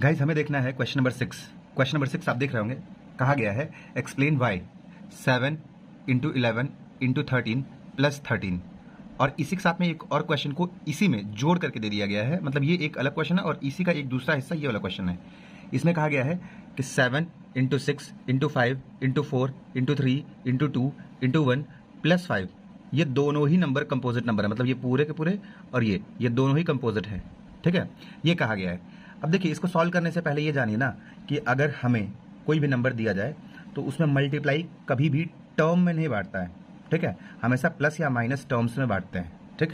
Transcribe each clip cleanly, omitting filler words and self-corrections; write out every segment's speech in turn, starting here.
Guys हमें देखना है क्वेश्चन नंबर 6। क्वेश्चन नंबर 6 आप देख रहे होंगे, कहा गया है explain why 7 into 11 into 13 plus 13। और इसी के साथ में एक और क्वेश्चन को इसी में जोड़ करके दे दिया गया है। मतलब ये एक अलग क्वेश्चन है और इसी का एक दूसरा हिस्सा ये वाला क्वेश्चन है। इसमें कहा गया है कि 7 into 6 into 5 into 4 into 3 into 2 into 1 plus 5, ये दोनों ही नंबर कंपोजिट नंबर है। मतलब ये पूरे के पूरे और ये दोनों ही कंपोजिट है। ठीक है, ये कहा गया है। अब देखिए, इसको सॉल्व करने से पहले ये जानिए ना कि अगर हमें कोई भी नंबर दिया जाए तो उसमें मल्टीप्लाई कभी भी टर्म में नहीं बांटता है। ठीक है, हमेशा प्लस या माइनस टर्म्स में बांटते हैं। ठीक,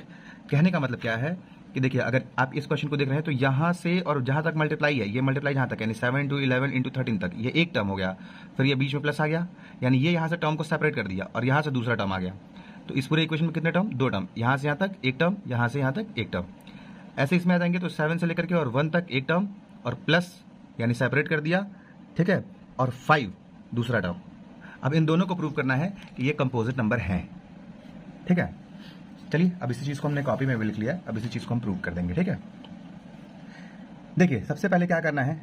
कहने का मतलब क्या है कि देखिए, अगर आप इस क्वेश्चन को देख रहे हैं तो यहाँ से और जहाँ तक मल्टीप्लाई है, ये मल्टीप्लाई जहाँ तक यानी 7 इंटू 11 इंटू 13 तक, ये एक टर्म हो गया। फिर ये बीच में प्लस आ गया, यानी ये यहाँ से टर्म को सेपरेट कर दिया और यहाँ से दूसरा टर्म आ गया। तो इस पूरे इक्वेशन में कितने टर्म? दो टर्म, यहाँ से यहाँ तक एक टर्म, यहाँ से यहाँ तक एक टर्म। ऐसे इसमें आ जाएंगे तो 7 से लेकर के और 1 तक एक टर्म और प्लस यानी सेपरेट कर दिया। ठीक है, और 5 दूसरा टर्म। अब इन दोनों को प्रूव करना है कि ये कंपोजिट नंबर हैं। ठीक है, चलिए अब इसी चीज को हमने कॉपी में भी लिख लिया, अब इसी चीज को हम प्रूव कर देंगे। ठीक है, देखिए सबसे पहले क्या करना है,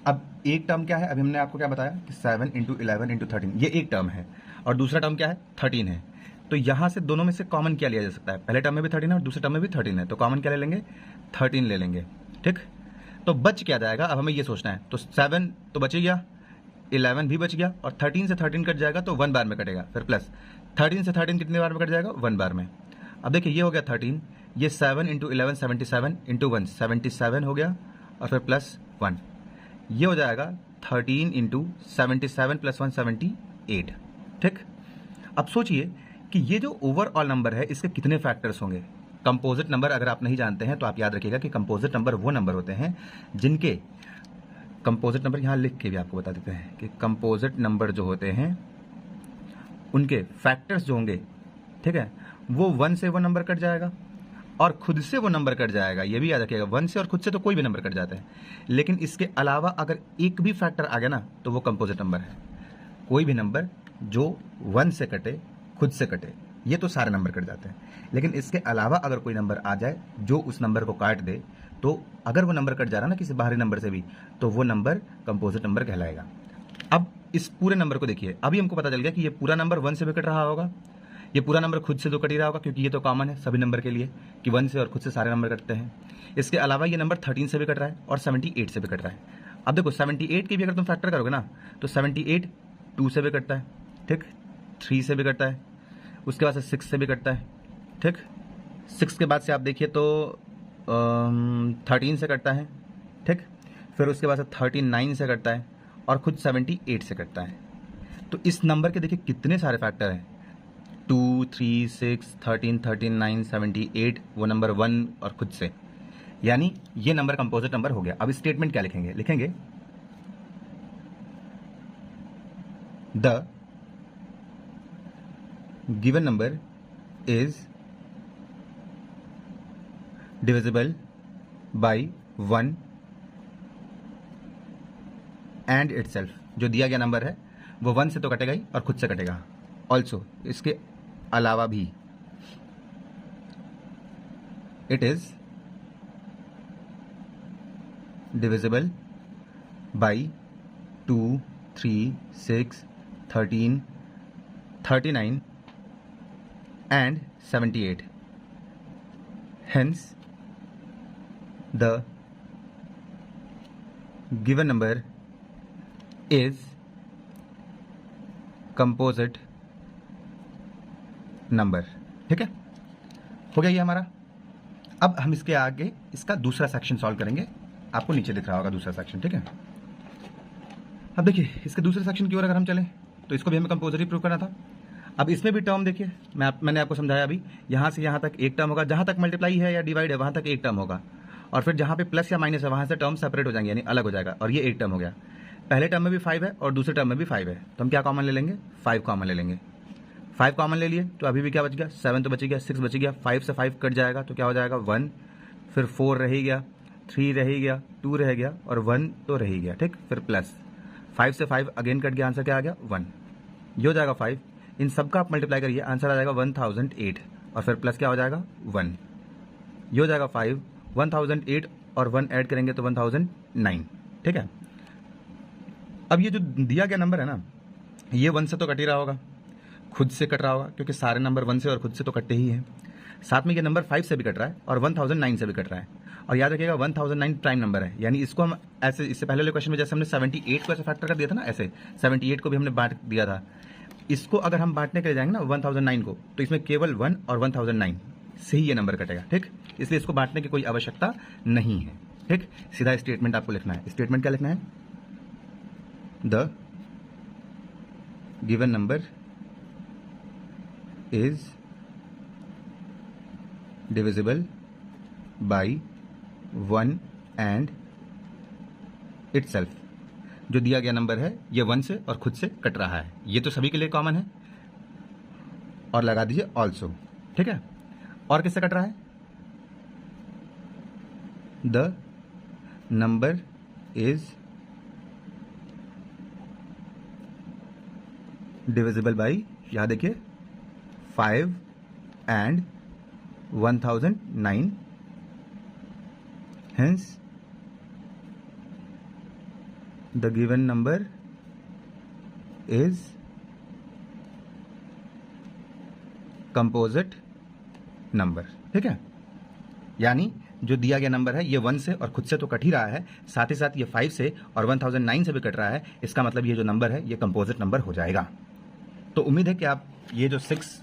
अब एक टर्म क्या है, अभी हमने आपको क्या बताया कि 7 इंटू 11 इंटू 13, ये एक टर्म है और दूसरा टर्म क्या है? 13 है। तो यहां से दोनों में से कॉमन क्या लिया जा सकता है? पहले टर्म में भी 13 है और दूसरे टर्म में भी 13 है, तो कॉमन क्या ले लेंगे? 13 ले लेंगे। ठीक, तो बच क्या जाएगा? अब हमें ये सोचना है। तो 7 तो बच गया, 11 भी बच गया और 13 से 13 कट जाएगा तो 1 बार में कटेगा। फिर प्लस 13 से 13 कितने बार में कट जाएगा? 1 बार में। अब देखिए, ये हो गया 13, ये 7 इंटू 11 77 इंटू 1 77 हो गया और फिर प्लस 1, ये हो जाएगा 13 इंटू 77 प्लस 1 78। ठीक, अब सोचिए कि ये जो ओवरऑल नंबर है इसके कितने फैक्टर्स होंगे? कंपोजिट नंबर अगर आप नहीं जानते हैं तो आप याद रखिएगा कि कंपोजिट नंबर वो नंबर होते हैं जिनके कंपोजिट नंबर, यहां लिख के भी आपको बता देते हैं कि कंपोजिट नंबर जो होते हैं उनके फैक्टर्स जो होंगे, ठीक है, वो 1 से वो नंबर कट जाएगा और खुद से वो नंबर कट जाएगा। ये भी याद रखिएगा, 1 से और खुद से तो कोई भी नंबर कट जाता है, लेकिन इसके अलावा अगर एक भी फैक्टर आ गया ना तो वो कंपोजिट नंबर है। कोई भी नंबर जो 1 से कटे, खुद से कटे, ये तो सारे नंबर कट जाते हैं, लेकिन इसके अलावा अगर कोई नंबर आ जाए जो उस नंबर को काट दे, तो अगर वो नंबर कट जा रहा है ना किसी बाहरी नंबर से भी, तो वो नंबर कंपोजिट नंबर कहलाएगा। अब इस पूरे नंबर को देखिए, अभी हमको पता चल गया कि ये पूरा नंबर 1 से भी कट रहा होगा, ये पूरा नंबर खुद से तो कट ही रहा होगा क्योंकि ये तो कॉमन है सभी नंबर के लिए कि 1 से और खुद से सारे नंबर कटते हैं। इसके अलावा ये नंबर 13 से भी कट रहा है और 78 से भी कट रहा है। अब देखो 78 के भी अगर तुम फैक्टर करोगे ना तो 78 2 से भी कटता है, ठीक, 3 से भी कटता है, उसके बाद से 6 से भी कटता है। ठीक, 6 के बाद से आप देखिए तो 13 से कटता है। ठीक, फिर उसके बाद से 39 से कटता है और खुद 78 से कटता है। तो इस नंबर के देखिए कितने सारे फैक्टर हैं, 2 3 6 13 39 78, वो नंबर 1 और खुद से, यानी ये नंबर कंपोजिट नंबर हो गया। अब स्टेटमेंट क्या लिखेंगे? लिखेंगे the given number is divisible by 1 and itself. जो दिया गया नंबर है वो 1 से तो कटेगा ही और खुद से कटेगा। ऑल्सो, इसके अलावा भी, it is divisible by 2 3 6 13 39 and 78. Hence, the given number is composite number. ठीक है, हो गया ये हमारा। अब हम इसके आगे इसका दूसरा सेक्शन सॉल्व करेंगे। आपको नीचे दिख रहा होगा दूसरा सेक्शन। ठीक है, अब देखिए इसके दूसरे सेक्शन की ओर अगर हम चलें तो इसको भी हमें कंपोजिट ही प्रूव करना था। अब इसमें भी टर्म देखिए, मैंने आपको समझाया अभी, यहाँ से यहाँ तक एक टर्म होगा, जहाँ तक मल्टीप्लाई है या डिवाइड है वहाँ तक एक टर्म होगा, और फिर जहाँ पे प्लस या माइनस है वहाँ से टर्म सेपरेट हो जाएंगे यानी अलग हो जाएगा, और ये एक टर्म हो गया। पहले टर्म में भी 5 है और दूसरे टर्म में भी 5 है, तो हम क्या कॉमन ले लेंगे? 5 कॉमन ले लेंगे। 5 कॉमन ले लिए तो अभी भी क्या बच गया? 7 तो बच गया, 6 बच गया, 5 से 5 कट जाएगा तो क्या हो जाएगा? 1, फिर 4 रह गया, 3 रह गया, 2 रह गया और 1 तो रह गया। ठीक, फिर प्लस 5 से 5 अगेन कट गया, आंसर क्या आ गया? 1। ये हो जाएगा 5, इन सब का आप मल्टीप्लाई करिए, आंसर आ जाएगा 1008 और फिर प्लस क्या हो जाएगा? 1। ये हो जाएगा 5, 1008 और 1 ऐड करेंगे तो 1009। ठीक है। अब ये जो दिया गया नंबर है ना, ये 1 से तो कट ही रहा होगा, खुद से कट रहा होगा, क्योंकि सारे नंबर 1 से और खुद से तो कटते ही हैं। साथ में ये नंबर 5 से भी कट रहा है और 1009 से भी कट रहा है। और याद रखिएगा 1009 प्राइम नंबर है, यानी इसको हम ऐसे, इससे पहले वाले क्वेश्चन में जैसे हमने 78 को ऐसे फैक्टर कर दिया था ना, ऐसे 78 को भी हमने बांट दिया था। इसको अगर हम बांटने के लिए जाएंगे ना 1009 को, तो इसमें केवल 1 और 1009 से ही ये नंबर कटेगा, ठीक। इसलिए इसको बांटने की कोई आवश्यकता नहीं है, ठीक। सीधा स्टेटमेंट आपको लिखना है। स्टेटमेंट क्या लिखना है? The given number is divisible by 1 and itself. जो दिया गया नंबर है ये 1 से और खुद से कट रहा है, ये तो सभी के लिए कॉमन है। और लगा दीजिए ऑल्सो, ठीक है। और किससे कट रहा है? The number is divisible by, यहां देखिए 5 and 1009, hence the given number is composite number, ठीक है। यानी जो दिया गया नंबर है ये 1 से और खुद से तो कट ही रहा है, साथ ही साथ ये 5 से और 1009 से भी कट रहा है। इसका मतलब ये जो नंबर है ये कंपोजिट नंबर हो जाएगा। तो उम्मीद है कि आप ये जो 6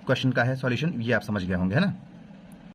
क्वेश्चन का है सॉल्यूशन ये आप समझ गए होंगे, है ना।